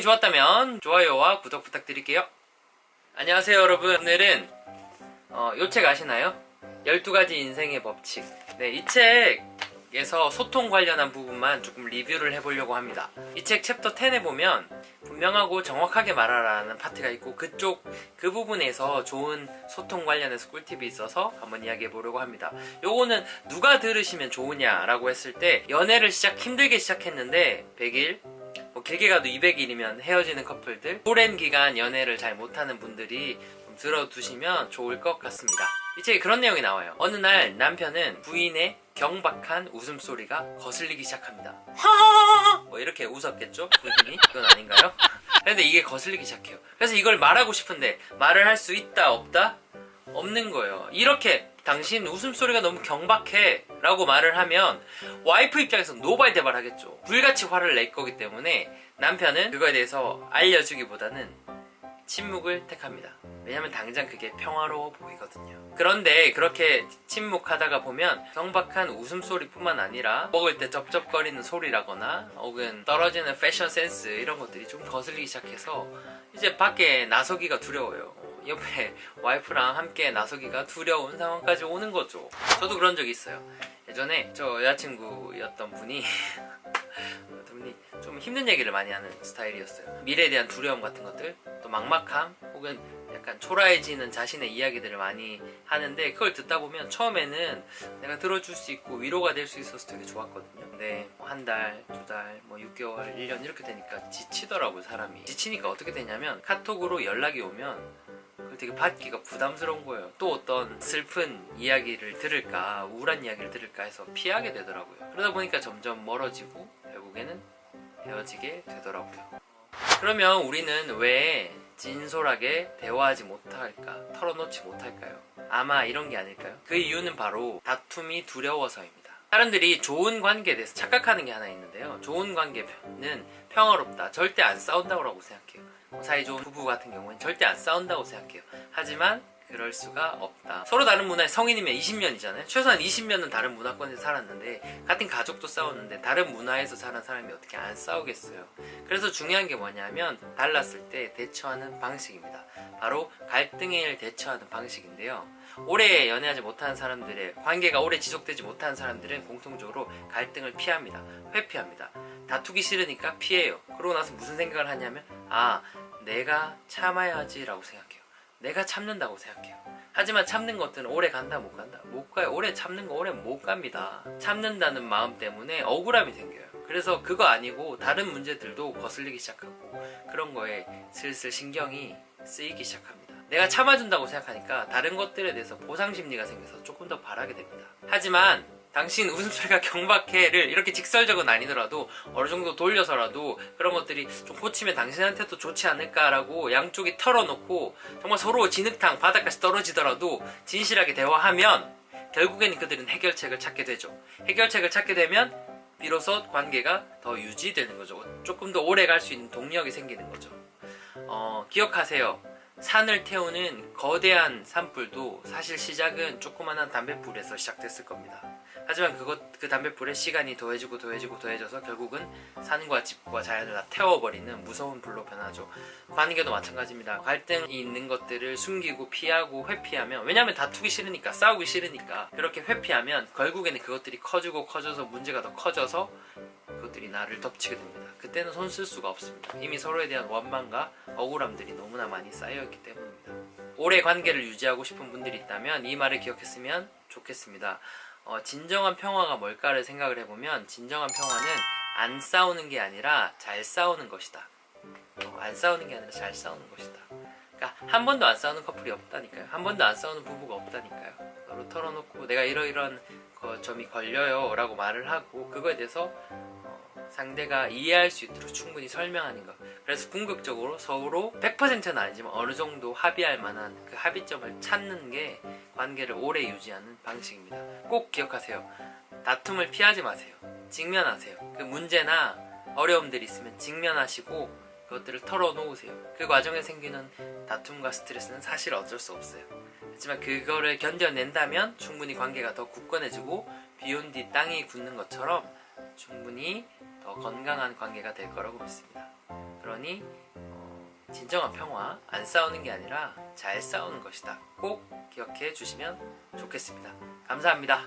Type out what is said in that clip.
내용이 좋았다면 좋아요와 구독 부탁드릴게요. 안녕하세요 여러분. 오늘은 요 책 아시나요? 12가지 인생의 법칙. 네, 이 책에서 소통 관련한 부분만 조금 리뷰를 해보려고 합니다. 이 책 챕터 10에 보면 분명하고 정확하게 말하라는 파트가 있고 그 부분에서 좋은 소통 관련해서 꿀팁이 있어서 한번 이야기해 보려고 합니다. 요거는 누가 들으시면 좋으냐라고 했을 때, 연애를 힘들게 시작했는데 100일, 뭐 길게 가도 200일이면 헤어지는 커플들, 오랜 기간 연애를 잘 못하는 분들이 좀 들어두시면 좋을 것 같습니다. 이 책에 그런 내용이 나와요. 어느 날 남편은 부인의 경박한 웃음소리가 거슬리기 시작합니다. 하하하하! 뭐 이렇게 웃었겠죠? 부인이? 그건 아닌가요? 근데 이게 거슬리기 시작해요. 그래서 이걸 말하고 싶은데 말을 할 수 있다 없다? 없는 거예요. 이렇게 당신 웃음소리가 너무 경박해 라고 말을 하면 와이프 입장에서 노발대발 하겠죠. 불같이 화를 낼 거기 때문에 남편은 그거에 대해서 알려주기보다는 침묵을 택합니다. 왜냐면 당장 그게 평화로워 보이거든요. 그런데 그렇게 침묵하다가 보면 경박한 웃음소리뿐만 아니라 먹을 때 쩝쩝거리는 소리라거나 혹은 떨어지는 패션 센스, 이런 것들이 좀 거슬리기 시작해서 이제 밖에 나서기가 두려워요. 옆에 와이프랑 함께 나서기가 두려운 상황까지 오는 거죠. 저도 그런 적이 있어요. 예전에 저 여자친구였던 분이 좀 힘든 얘기를 많이 하는 스타일이었어요. 미래에 대한 두려움 같은 것들, 또 막막함, 혹은 약간 초라해지는 자신의 이야기들을 많이 하는데, 그걸 듣다 보면 처음에는 내가 들어줄 수 있고 위로가 될 수 있어서 되게 좋았거든요. 근데 한 달, 두 달, 뭐 6개월, 1년 이렇게 되니까 지치더라고요, 사람이. 지치니까 어떻게 되냐면 카톡으로 연락이 오면 그걸 되게 받기가 부담스러운 거예요. 또 어떤 슬픈 이야기를 들을까, 우울한 이야기를 들을까 해서 피하게 되더라고요. 그러다 보니까 점점 멀어지고 결국에는 헤어지게 되더라고요. 그러면 우리는 왜 진솔하게 대화하지 못할까, 털어놓지 못할까요? 아마 이런 게 아닐까요? 그 이유는 바로 다툼이 두려워서입니다. 사람들이 좋은 관계에 대해서 착각하는 게 하나 있는데요. 좋은 관계는 평화롭다, 절대 안 싸운다고 생각해요. 사이좋은 부부 같은 경우는 절대 안 싸운다고 생각해요. 하지만 그럴 수가 없다. 서로 다른 문화의 성인이면 20년이잖아요. 최소한 20년은 다른 문화권에서 살았는데, 같은 가족도 싸웠는데 다른 문화에서 자란 사람이 어떻게 안 싸우겠어요. 그래서 중요한 게 뭐냐면 달랐을 때 대처하는 방식입니다. 바로 갈등을 대처하는 방식인데요. 오래 연애하지 못하는 사람들의 관계가 오래 지속되지 못하는 사람들은 공통적으로 갈등을 피합니다. 회피합니다. 다투기 싫으니까 피해요. 그러고 나서 무슨 생각을 하냐면, 내가 참아야지 라고 생각해요. 내가 참는다고 생각해요. 하지만 참는 것들은 오래 간다 못 간다? 못 가요. 오래 참는 거 오래 못 갑니다. 참는다는 마음 때문에 억울함이 생겨요. 그래서 그거 아니고 다른 문제들도 거슬리기 시작하고 그런 거에 슬슬 신경이 쓰이기 시작합니다. 내가 참아준다고 생각하니까 다른 것들에 대해서 보상심리가 생겨서 조금 더 바라게 됩니다. 하지만 당신 웃음소리가 경박해를 이렇게 직설적은 아니더라도 어느 정도 돌려서라도 그런 것들이 좀 고치면 당신한테도 좋지 않을까라고 양쪽이 털어놓고 정말 서로 진흙탕 바닥까지 떨어지더라도 진실하게 대화하면 결국에는 그들은 해결책을 찾게 되죠. 해결책을 찾게 되면 비로소 관계가 더 유지되는 거죠. 조금 더 오래 갈 수 있는 동력이 생기는 거죠. 기억하세요. 산을 태우는 거대한 산불도 사실 시작은 조그만한 담뱃불에서 시작됐을 겁니다. 하지만 그 담뱃불에 시간이 더해져서 결국은 산과 집과 자연을 다 태워버리는 무서운 불로 변하죠. 관계도 마찬가지입니다. 갈등이 있는 것들을 숨기고 피하고 회피하면, 왜냐하면 다투기 싫으니까, 싸우기 싫으니까 그렇게 회피하면 결국에는 그것들이 커져서 문제가 더 커져서 그것들이 나를 덮치게 됩니다. 그때는 손 쓸 수가 없습니다. 이미 서로에 대한 원망과 억울함들이 너무나 많이 쌓여있기 때문입니다. 오래 관계를 유지하고 싶은 분들이 있다면 이 말을 기억했으면 좋겠습니다. 진정한 평화가 뭘까를 생각을 해보면, 진정한 평화는 안 싸우는 게 아니라 잘 싸우는 것이다. 안 싸우는 게 아니라 잘 싸우는 것이다. 그러니까 한 번도 안 싸우는 커플이 없다니까요. 한 번도 안 싸우는 부부가 없다니까요. 서로 털어놓고 내가 이러이러한 점이 걸려요 라고 말을 하고 그거에 대해서 상대가 이해할 수 있도록 충분히 설명하는 것. 그래서 궁극적으로 서로 100%는 아니지만 어느 정도 합의할 만한 그 합의점을 찾는 게 관계를 오래 유지하는 방식입니다. 꼭 기억하세요. 다툼을 피하지 마세요. 직면하세요. 그 문제나 어려움들이 있으면 직면하시고 그것들을 털어놓으세요. 그 과정에 생기는 다툼과 스트레스는 사실 어쩔 수 없어요. 하지만 그거를 견뎌낸다면 충분히 관계가 더 굳건해지고 비온 뒤 땅이 굳는 것처럼 충분히 더 건강한 관계가 될 거라고 믿습니다. 그럼 그러니 진정한 평화, 안 싸우는 게 아니라 잘 싸우는 것이다. 꼭 기억해 주시면 좋겠습니다. 감사합니다.